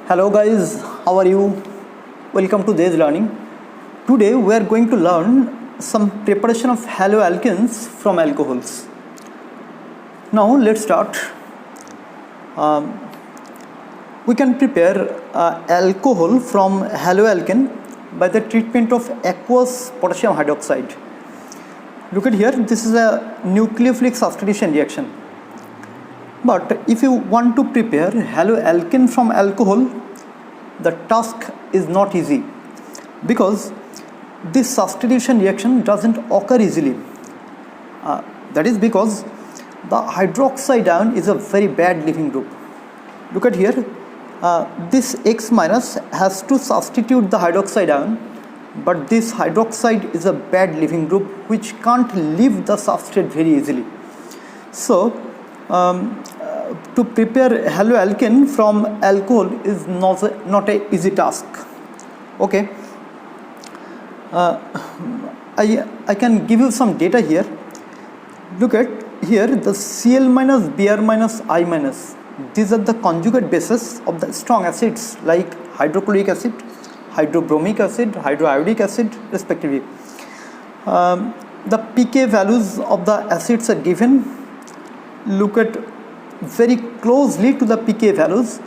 Hello guys, how are you? Welcome to DEY'S learning. Today we are going to learn some preparation of haloalkanes from alcohols. Now let's start. We can prepare alcohol from haloalkane by the treatment of aqueous potassium hydroxide. Look at here, this is a nucleophilic substitution reaction. But if you want to prepare haloalkane from alcohol, the task is not easy because this substitution reaction doesn't occur easily. That is because the hydroxide ion is a very bad leaving group. Look at here, this X minus has to substitute the hydroxide ion, but this hydroxide is a bad leaving group which can't leave the substrate very easily. So to prepare haloalkane from alcohol is not a easy task. Okay, I can give you some data here. Look at here, the Cl minus, Br minus, I minus, these are the conjugate bases of the strong acids like hydrochloric acid, hydrobromic acid, hydroiodic acid respectively. The pK values of the acids are given. Look at very closely to the pK values.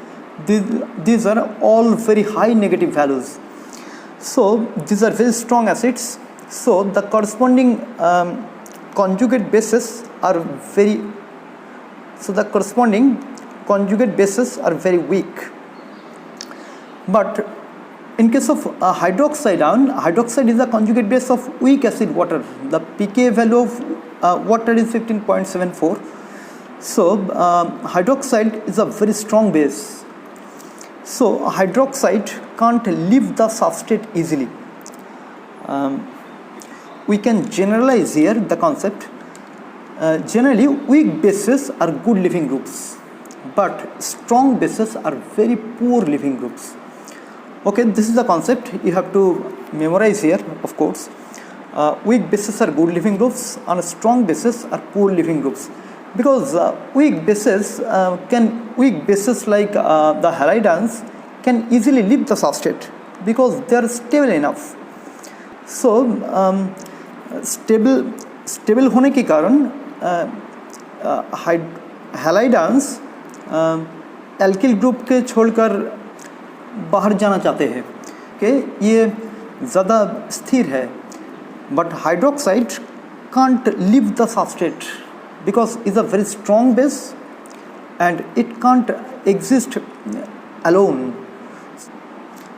These are all very high negative values. So these are very strong acids. So the corresponding conjugate bases are very weak. But in case of hydroxide ion, hydroxide is a conjugate base of weak acid water. The pK value of water is 15.74. So hydroxide is a very strong base. So hydroxide can't leave the substrate easily. We can generalize here the concept. Generally, weak bases are good leaving groups, but strong bases are very poor leaving groups. Okay, this is the concept you have to memorize here, of course. Weak bases are good leaving groups and strong bases are poor leaving groups. Because weak bases like the halides can easily leave the substrate because they are stable enough. So stable होने के कारण halides alkyl group के छोड़कर बाहर जाना चाहते हैं कि ये ज़्यादा स्थिर है. But hydroxide can't leave the substrate because it's a very strong base and it can't exist alone.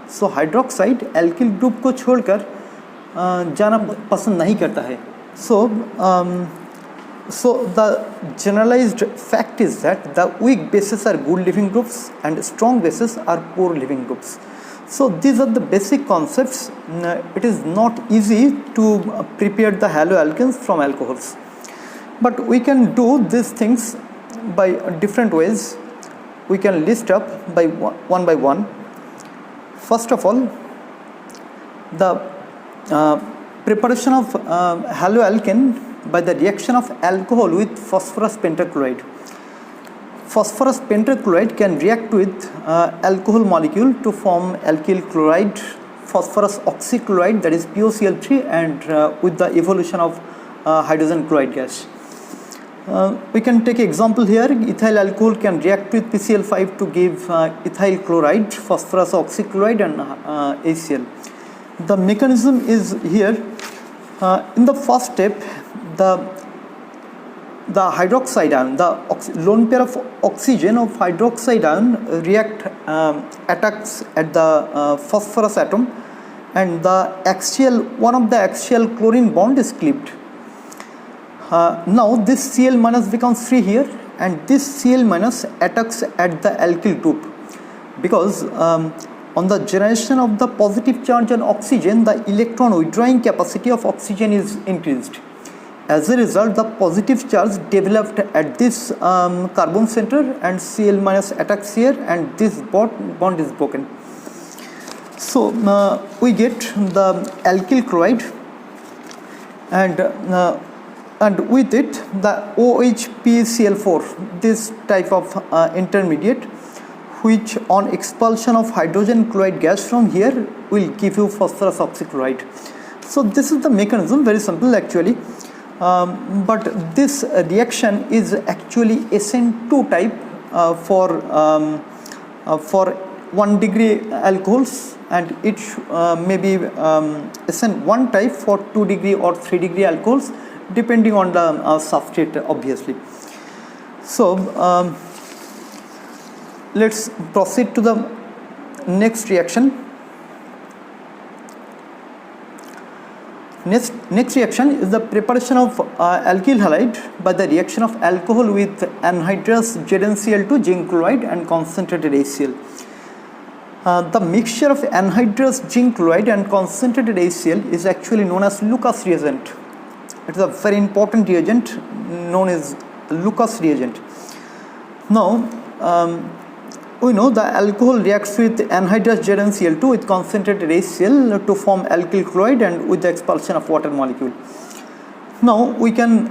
So hydroxide alkyl group को छोड़कर जाना पसंद नहीं करता है. So the generalized fact is that the weak bases are good leaving groups and strong bases are poor leaving groups. So these are the basic concepts. It is not easy to prepare the haloalkanes from alcohols. But we can do these things by different ways. We can list up by one by one. First of all, the preparation of haloalkane by the reaction of alcohol with phosphorus pentachloride. Phosphorus pentachloride can react with alcohol molecule to form alkyl chloride, phosphorus oxychloride, that is POCl3, and with the evolution of hydrogen chloride gas. We can take example here. Ethyl alcohol can react with PCl5 to give ethyl chloride, phosphorus oxychloride, and HCl. The mechanism is here. In the first step, the hydroxide ion, the lone pair of oxygen of hydroxide ion attacks at the phosphorus atom, and one of the axial chlorine bond is clipped. Now this Cl minus becomes free here, and this Cl minus attacks at the alkyl group because on the generation of the positive charge on oxygen, the electron withdrawing capacity of oxygen is increased. As a result, the positive charge developed at this carbon center, and Cl minus attacks here, and this bond is broken. So we get the alkyl chloride, and with it the OHPCl4, this type of intermediate which on expulsion of hydrogen chloride gas from here will give you phosphorus oxychloride. So this is the mechanism, very simple actually, but this reaction is actually SN2 type for 1 degree alcohols, and it may be SN1 type for 2 degree or 3 degree alcohols, depending on the substrate obviously. So let's proceed to the next reaction. Next reaction is the preparation of alkyl halide by the reaction of alcohol with anhydrous ZnCl2 zinc chloride and concentrated HCl. The mixture of anhydrous zinc chloride and concentrated HCl is actually known as Lucas reagent. It is a very important reagent known as Lucas reagent. Now we know the alcohol reacts with anhydrous ZnCl2 with concentrated HCl to form alkyl chloride and with the expulsion of water molecule. Now we can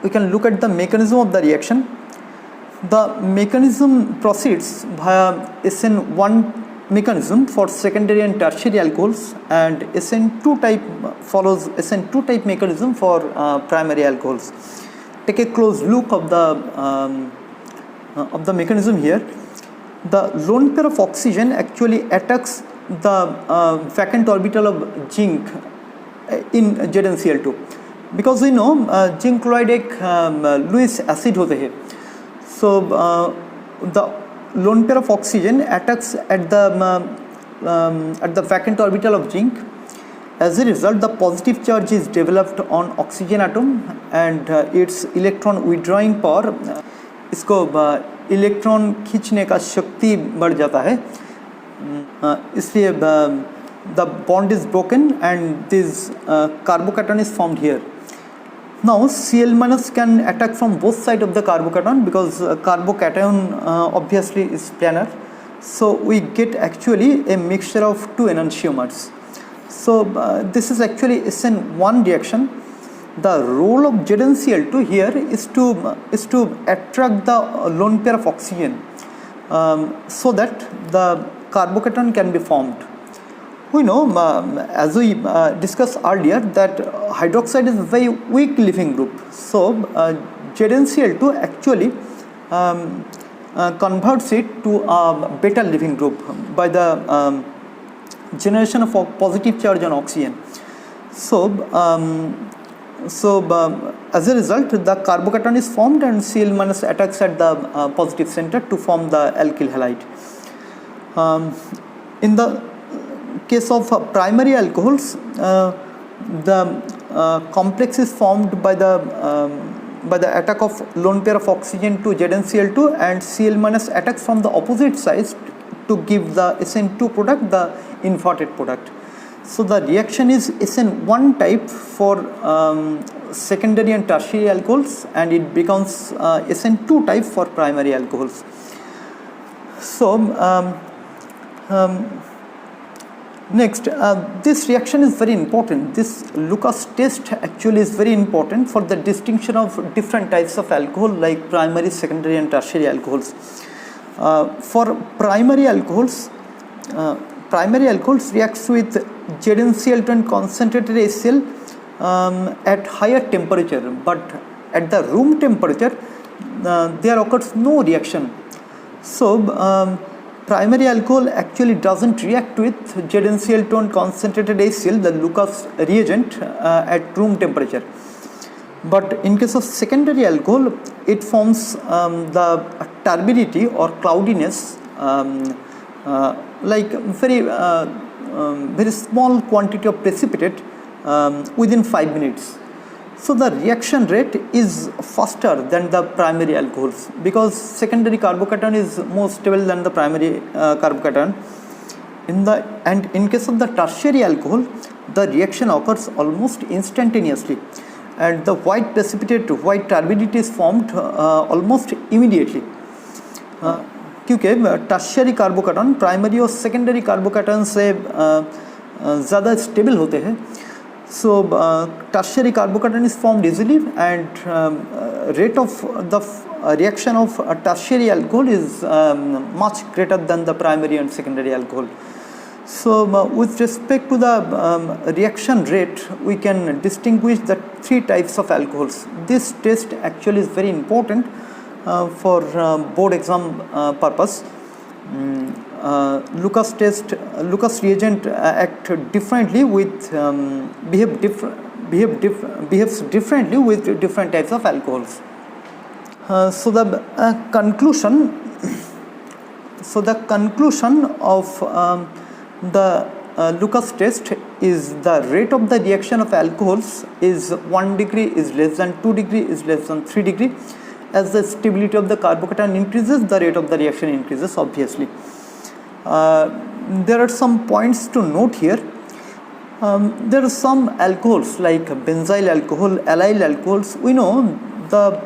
look at the mechanism of the reaction. The mechanism proceeds via SN1 mechanism for secondary and tertiary alcohols, and SN2 type follows SN2 type mechanism for primary alcohols. Take a close look of the mechanism here. The lone pair of oxygen actually attacks the vacant orbital of zinc in ZnCl2, because we know zinc chloride एक Lewis acid होते हैं. So the lone pair of oxygen attacks at the vacant orbital of zinc. As a result, the positive charge is developed on oxygen atom, and its electron withdrawing power, इसको electron खींचने का शक्ति बढ़ जाता है, इसलिए the bond is broken and this carbocation is formed here. Now Cl minus can attack from both sides of the carbocation, because carbocation obviously is planar, so we get actually a mixture of two enantiomers. So this is actually SN1 reaction. The role of ZnCl2 here is to attract the lone pair of oxygen, so that the carbocation can be formed. We know, as we discussed earlier, that hydroxide is a very weak leaving group. So ZnCl2 actually converts it to a beta leaving group by the generation of a positive charge on oxygen. So as a result, the carbocation is formed and Cl minus attacks at the positive center to form the alkyl halide. In the case of primary alcohols, the complex is formed by the attack of lone pair of oxygen to ZnCl2, and Cl minus attacks from the opposite sides to give the SN2 product, the inverted product. So the reaction is SN1 type for secondary and tertiary alcohols, and it becomes SN2 type for primary alcohols. So next, this reaction is very important. This Lucas test actually is very important for the distinction of different types of alcohol, like primary, secondary and tertiary alcohols. For primary alcohols reacts with ZnCl2 and concentrated HCl at higher temperature, but at the room temperature there occurs no reaction. So primary alcohol actually doesn't react with ZnCl2 and concentrated HCl, the Lucas reagent, at room temperature. But in case of secondary alcohol, it forms the turbidity or cloudiness, like very small quantity of precipitate within 5 minutes. So the reaction rate is faster than the primary alcohols, because secondary carbocation is more stable than the primary carbocation. In case of the tertiary alcohol, the reaction occurs almost instantaneously, and the white turbidity is formed almost immediately. क्योंकि tertiary कार्बोकेटन primary और secondary कार्बोकेटन से ज़्यादा stable होते हैं, So tertiary carbocation is formed easily, and rate of the reaction of tertiary alcohol is much greater than the primary and secondary alcohol. So with respect to the reaction rate, we can distinguish the three types of alcohols. This test actually is very important for board exam purpose. Lucas reagent act differently with behaves differently with different types of alcohols. So the conclusion of the Lucas test is the rate of the reaction of alcohols is 1 degree, is less than 2 degree, is less than 3 degree. As the stability of the carbocation increases, the rate of the reaction increases, obviously. There are some points to note here. There are some alcohols like benzyl alcohol, allyl alcohols. We know the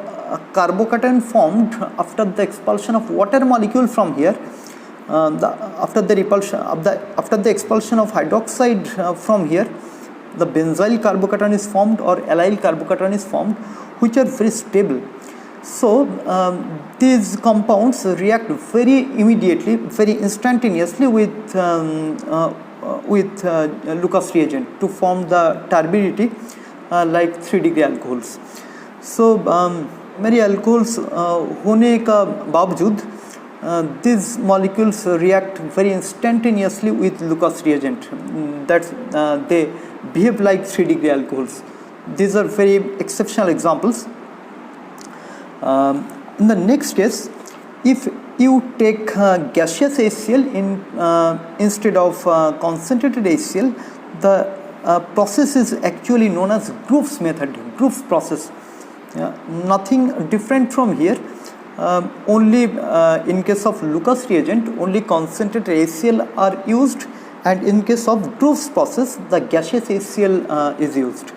carbocation formed after the expulsion of water molecule from here. After the expulsion of hydroxide from here, the benzyl carbocation is formed or allyl carbocation is formed, which are very stable. So these compounds react very immediately, very instantaneously with Lucas reagent to form the turbidity like 3 degree alcohols. So many alcohols होने का बावजूद these molecules react very instantaneously with Lucas reagent. That's they behave like 3 degree alcohols. These are very exceptional examples. In the next case, if you take gaseous HCl instead of concentrated HCl, the process is actually known as Grove's method, Grove's process. Nothing different from here. Only in case of Lucas reagent, only concentrated HCl are used, and in case of Grove's process, the gaseous HCl is used.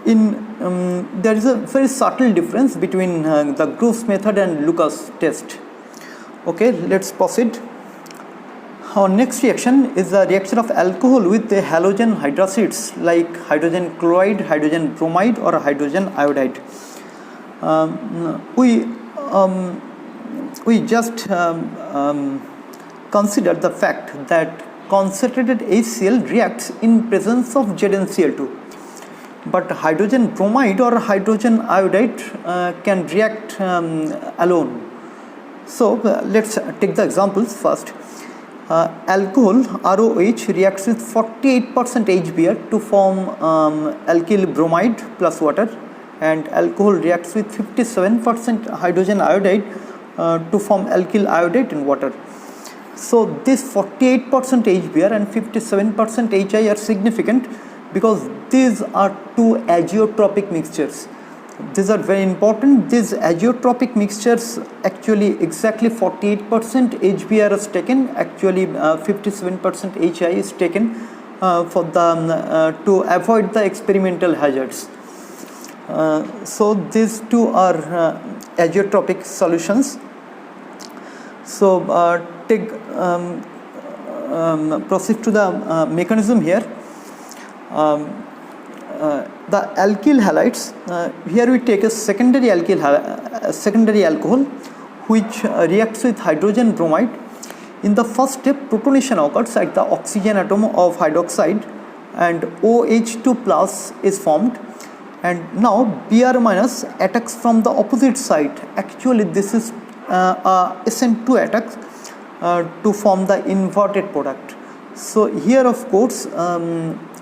There is a very subtle difference between the Grove's method and Lucas test. Okay, let's proceed. Our next reaction is the reaction of alcohol with the halogen hydracids like hydrogen chloride, hydrogen bromide, or hydrogen iodide. We just consider the fact that concentrated HCl reacts in presence of ZnCl2. But hydrogen bromide or hydrogen iodide can react alone. So let's take the examples first. Alcohol ROH reacts with 48% HBr to form alkyl bromide plus water, and alcohol reacts with 57% hydrogen iodide to form alkyl iodide in water. So this 48% HBr and 57% HI are significant because these are two azeotropic mixtures. These are very important. These azeotropic mixtures, actually exactly 48% HBr is taken, actually 57% HI is taken for the to avoid the experimental hazards. So these two are azeotropic solutions. So proceed to the mechanism here. The alkyl halides, here we take a secondary alcohol which reacts with hydrogen bromide. In the first step, protonation occurs at the oxygen atom of hydroxide and OH2 plus is formed, and now Br minus attacks from the opposite side. Actually this is SN2 attacks to form the inverted product. So here of course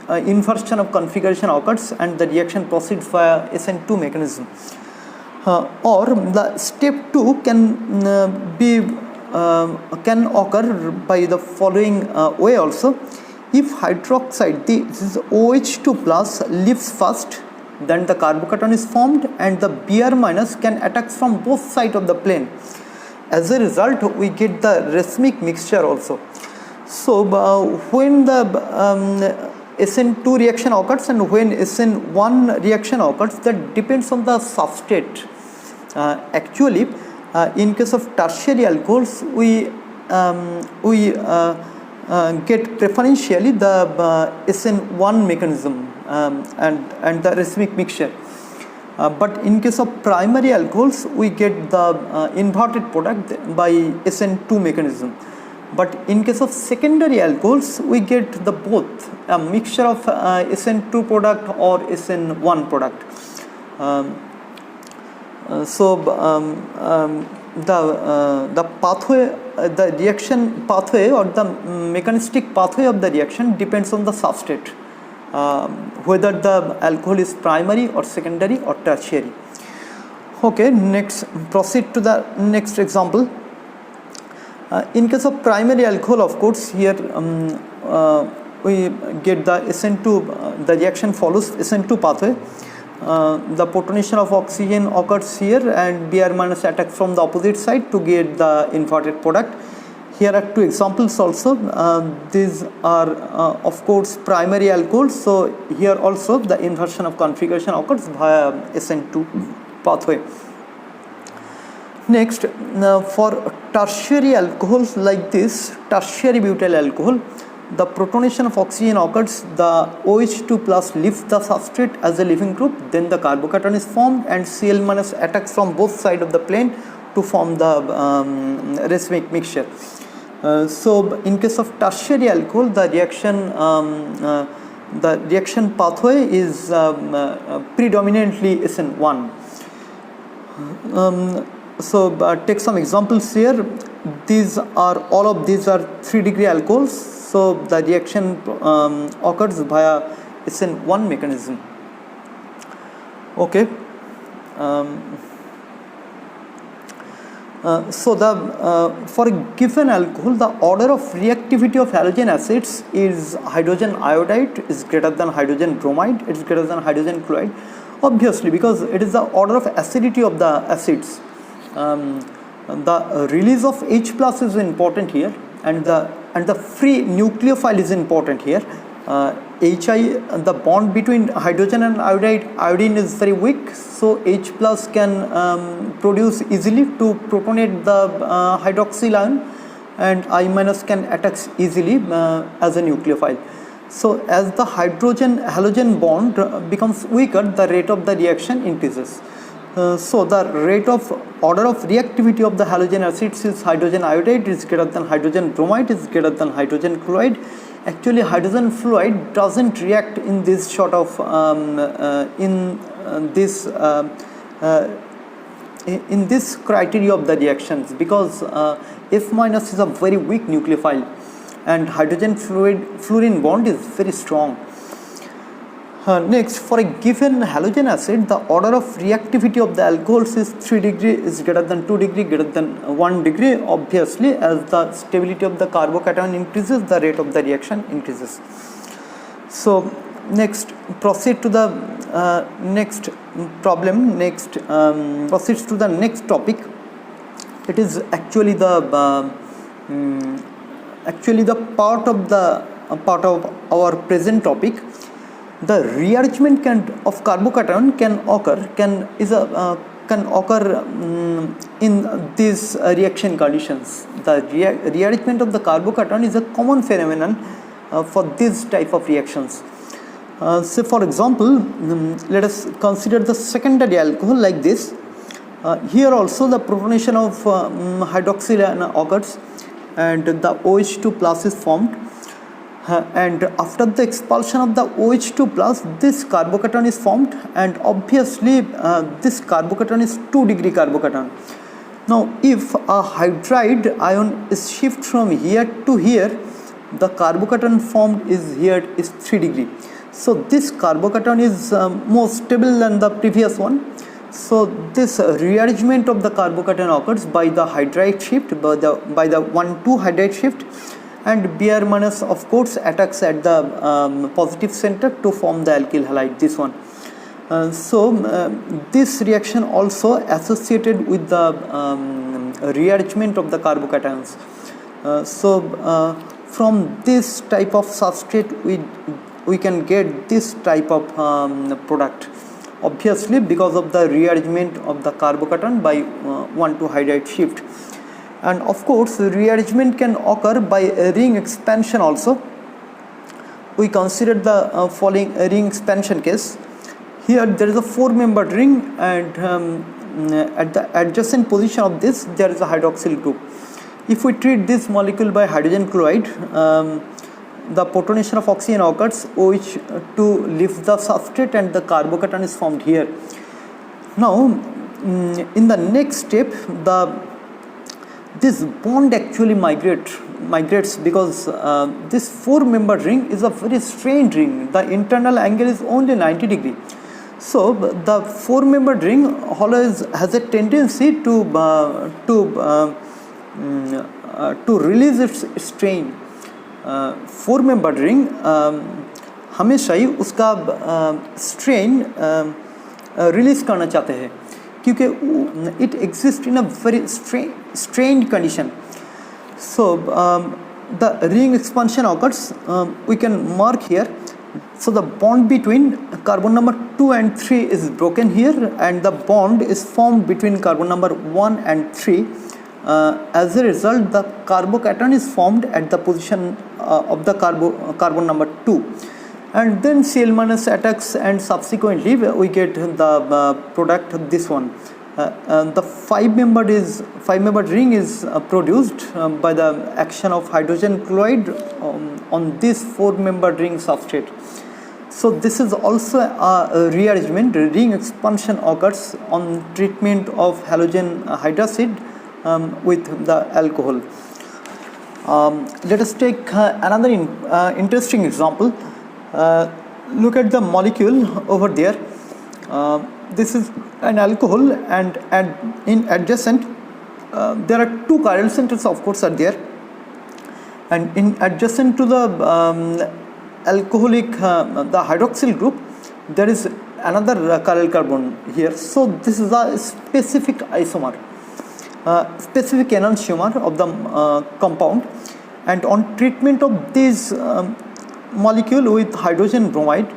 inversion of configuration occurs and the reaction proceeds via SN2 mechanism. Or the step 2 can occur by the following way also. If hydroxide, this is OH2 plus, leaves first, then the carbocation is formed and the Br minus can attack from both sides of the plane. As a result, we get the racemic mixture also. So when the SN2 reaction occurs and when SN1 reaction occurs, that depends on the substrate. Actually, in case of tertiary alcohols, we get preferentially the SN1 mechanism and the racemic mixture. But in case of primary alcohols, we get the inverted product by SN2 mechanism. But in case of secondary alcohols, we get the both, a mixture of SN2 product or SN1 product. The pathway, the reaction pathway or the mechanistic pathway of the reaction depends on the substrate, whether the alcohol is primary or secondary or tertiary. Okay, next proceed to the next example. In case of primary alcohol, of course, here we get the SN2, the reaction follows SN2 pathway. The protonation of oxygen occurs here and Br minus attacks from the opposite side to get the inverted product. Here are two examples also. These are of course primary alcohols, so here also the inversion of configuration occurs via SN2 pathway. Next, for tertiary alcohols like this, tertiary butyl alcohol, the protonation of oxygen occurs, the OH2 plus leaves the substrate as a leaving group, then the carbocation is formed and Cl minus attacks from both sides of the plane to form the racemic mixture. So in case of tertiary alcohol, the reaction pathway is predominantly SN1. Take some examples here. All of these are 3-degree alcohols, so the reaction occurs via SN1 mechanism. Okay. For a given alcohol, the order of reactivity of halogen acids is hydrogen iodide is greater than hydrogen bromide, it's greater than hydrogen chloride, obviously, because it is the order of acidity of the acids. The release of H plus is important here, and the free nucleophile is important here. The bond between hydrogen and iodine is very weak, so H plus can produce easily to protonate the hydroxyl ion, and I minus can attack easily as a nucleophile. So as the hydrogen halogen bond becomes weaker, the rate of the reaction increases. So the rate of order of reactivity of the halogen acids is hydrogen iodide is greater than hydrogen bromide is greater than hydrogen chloride. Actually, hydrogen fluoride doesn't react in this sort of in this criteria of the reactions, because F minus is a very weak nucleophile and hydrogen fluorine bond is very strong. Next, for a given halogen acid, the order of reactivity of the alcohols is 3 degree is greater than 2 degree greater than 1 degree. Obviously, as the stability of the carbocation increases, the rate of the reaction increases. So next, proceed to the next problem. Next, proceeds to the next topic. It is actually the part of our present topic. The rearrangement of carbocation can occur in these reaction conditions. The rearrangement of the carbocation is a common phenomenon for this type of reactions. Say for example, let us consider the secondary alcohol like this. Here also the protonation of hydroxyl ion occurs and the OH2 plus is formed. And after the expulsion of the OH2 plus, this carbocation is formed, and obviously this carbocation is 2 degree carbocation. Now if a hydride ion is shift from here to here, the carbocation formed is here is 3 degree. So this carbocation is more stable than the previous one. So this rearrangement of the carbocation occurs by the hydride shift, by the 1,2 hydride shift, and Br minus of course attacks at the positive center to form the alkyl halide, this one. This reaction also associated with the rearrangement of the carbocations. From this type of substrate we can get this type of product, obviously because of the rearrangement of the carbocation by 1,2 hydride shift. And of course, rearrangement can occur by a ring expansion also. We consider the following ring expansion case. Here there is a 4-membered ring, and at the adjacent position of this there is a hydroxyl group. If we treat this molecule by hydrogen chloride, the protonation of oxygen occurs, which to lift the substrate, and the carbocation is formed here. Now in the next step, this bond actually migrates because this 4-membered ring is a very strained ring. The internal angle is only 90 degrees. So the 4-membered ring always has a tendency to release its strain. 4-membered ring हमेशा ही उसका strain release करना चाहते हैं, क्योंकि it exists in a very strained condition. So the ring expansion occurs. We can mark here. So the bond between carbon number 2 and 3 is broken here, and the bond is formed between carbon number 1 and 3. As a result, the carbocation is formed at the position of the carbon number 2, and then Cl- attacks, and subsequently we get the product, this one. The 5-membered ring is produced by the action of hydrogen chloride on this 4-membered ring substrate. So this is also a rearrangement. Ring expansion occurs on treatment of halogen hydrocide with the alcohol. Let us take another interesting example. Look at the molecule over there. This is an alcohol, and in adjacent there are 2 chiral centers, of course, are there, and in adjacent to the alcoholic the hydroxyl group, there is another chiral carbon here. So this is a specific isomer, specific enantiomer of the compound, and on treatment of this molecule with hydrogen bromide,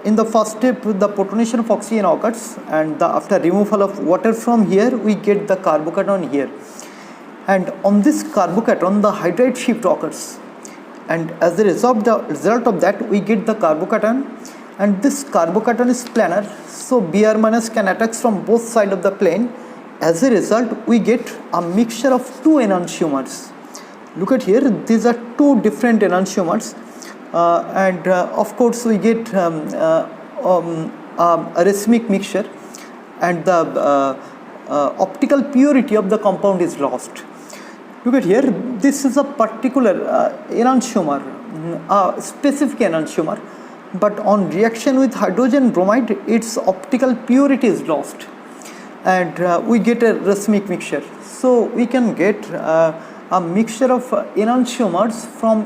in the first step the protonation of oxygen occurs, and after removal of water from here we get the carbocation here, and on this carbocation the hydride shift occurs, and as a result of that we get the carbocation, and this carbocation is planar, so Br- can attack from both sides of the plane. As a result, we get a mixture of 2 enantiomers. Look at here, these are 2 different enantiomers, and of course we get a racemic mixture, and the optical purity of the compound is lost. Look at here, this is a particular enantiomer, a specific enantiomer, but on reaction with hydrogen bromide its optical purity is lost, and we get a racemic mixture. So we can get a mixture of enantiomers from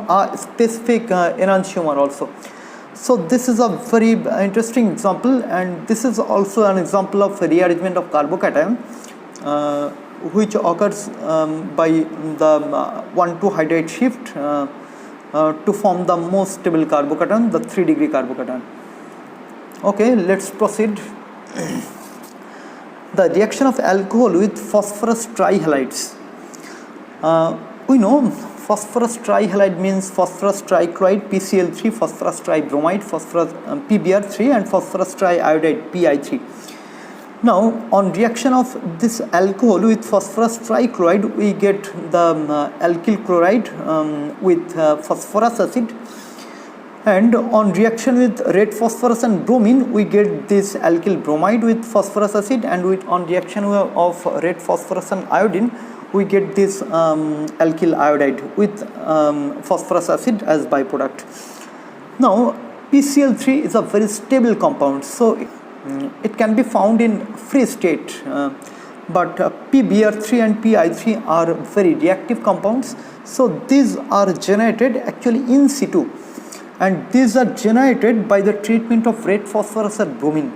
a specific enantiomer also. So this is a very interesting example, and this is also an example of rearrangement of carbocation, which occurs by the 1,2 hydride shift to form the most stable carbocation, the 3-degree carbocation. Okay, let's proceed. The reaction of alcohol with phosphorus trihalides. We know phosphorus trihalide means phosphorus trichloride PCl3, phosphorus tribromide, phosphorus PBr3, and phosphorus triiodide PI3. Now on reaction of this alcohol with phosphorus trichloride we get the alkyl chloride with phosphorus acid, and on reaction with red phosphorus and bromine we get this alkyl bromide with phosphorus acid, and on reaction of red phosphorus and iodine we get this alkyl iodide with phosphorus acid as byproduct. Now PCl3 is a very stable compound, so it can be found in free state, but PBr3 and PI3 are very reactive compounds, so these are generated actually in situ, and these are generated by the treatment of red phosphorus and bromine.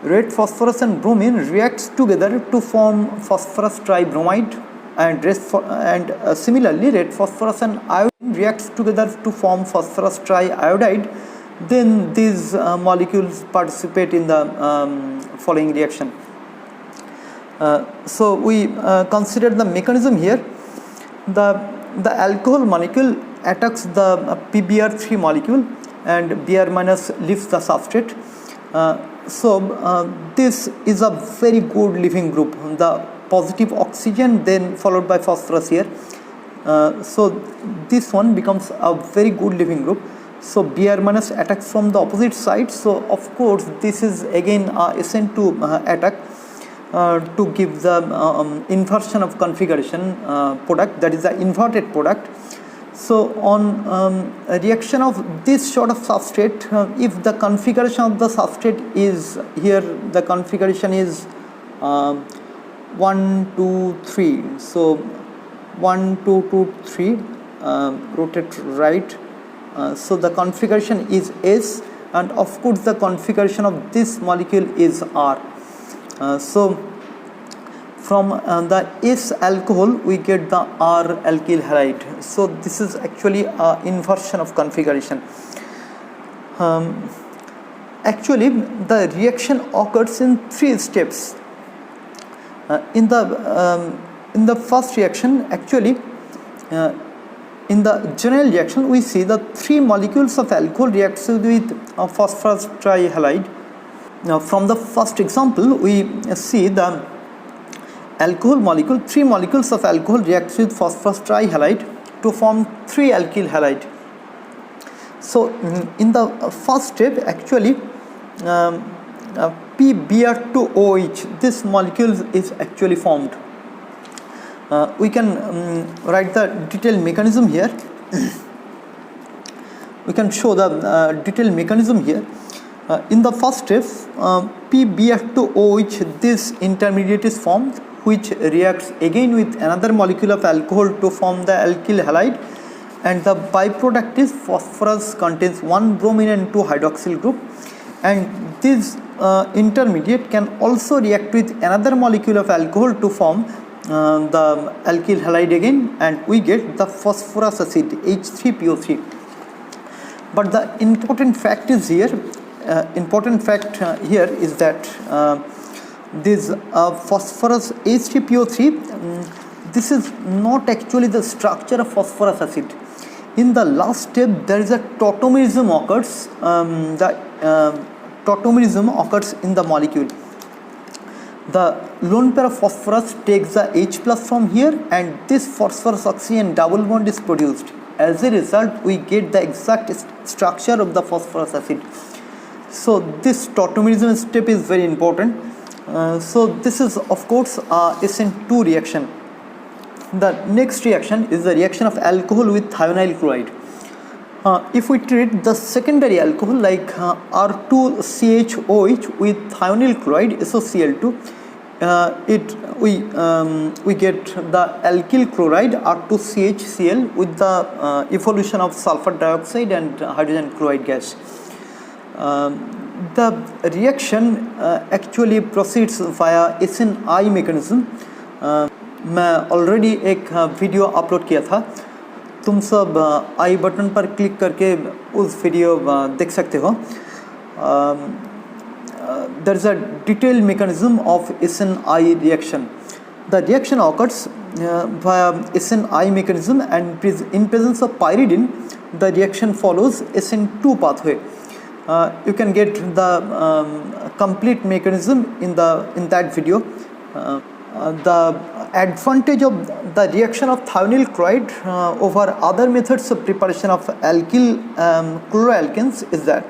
Red phosphorus and bromine reacts together to form phosphorus tribromide, and similarly red phosphorus and iodine reacts together to form phosphorus triiodide, then these molecules participate in the following reaction. So we consider the mechanism here. The alcohol molecule attacks the PBr3 molecule and Br minus leaves the substrate. So this is a very good leaving group, the positive oxygen then followed by phosphorus here. So this one becomes a very good leaving group. So Br minus attacks from the opposite side. So of course this is again a SN2 attack to give the inversion of configuration product, that is the inverted product. So on a reaction of this sort of substrate, if the configuration of the substrate is here, the configuration is 1, 2, 3. So 1, 2, 2, 3, rotate right. So the configuration is S, and of course the configuration of this molecule is R. So from the S alcohol we get the R alkyl halide. So this is actually an inversion of configuration. Actually the reaction occurs in 3 steps. In the first reaction, actually in the general reaction we see the 3 molecules of alcohol reacts with phosphorus trihalide. Now from the first example we see the alcohol molecule, 3 molecules of alcohol reacts with phosphorus trihalide to form 3 alkyl halide. So in the first step actually PBr2OH, this molecule is actually formed. We can write the detailed mechanism here. We can show the detailed mechanism here. In the first step, PBr2OH, this intermediate is formed, which reacts again with another molecule of alcohol to form the alkyl halide, and the byproduct is phosphorus contains 1 bromine and 2 hydroxyl group, and this intermediate can also react with another molecule of alcohol to form the alkyl halide again, and we get the phosphorus acid H3PO3. But the important fact is here, here is that this phosphorus H3PO3, this is not actually the structure of phosphorus acid. In the last step there is a tautomerism occurs. Tautomerism occurs in the molecule. The lone pair of phosphorus takes the H plus from here, and this phosphorus oxygen double bond is produced. As a result we get the exact structure of the phosphorus acid. So this tautomerism step is very important. So this is of course a SN2 reaction. The next reaction is the reaction of alcohol with thionyl chloride. If we treat the secondary alcohol like R2CHOH with thionyl chloride SOCl2, we get the alkyl chloride R2CHCl with the evolution of sulfur dioxide and hydrogen chloride gas. The reaction actually proceeds via SNI mechanism. मैं already एक video upload किया था, तुम सब आई button पर click करके उस video देख सकते हो. There is a detailed mechanism of SNI reaction. The reaction occurs via SNI mechanism, and in presence of pyridine the reaction follows SN2 pathway. You can get the complete mechanism in that video. The advantage of the reaction of thionyl chloride over other methods of preparation of alkyl chloroalkanes is that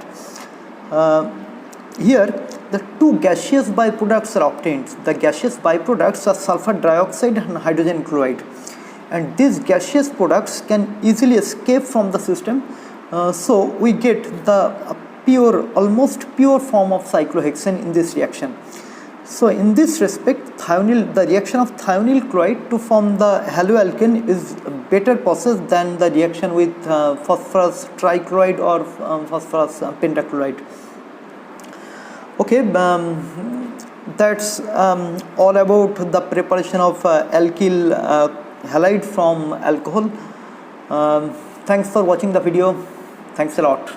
here the 2 gaseous byproducts are obtained. The gaseous byproducts are sulfur dioxide and hydrogen chloride, and these gaseous products can easily escape from the system. So we get the almost pure form of cyclohexane in this reaction. So in this respect, the reaction of thionyl chloride to form the haloalkane is a better process than the reaction with phosphorus trichloride or phosphorus pentachloride. Okay, that's all about the preparation of alkyl halide from alcohol. Thanks for watching the video. Thanks a lot.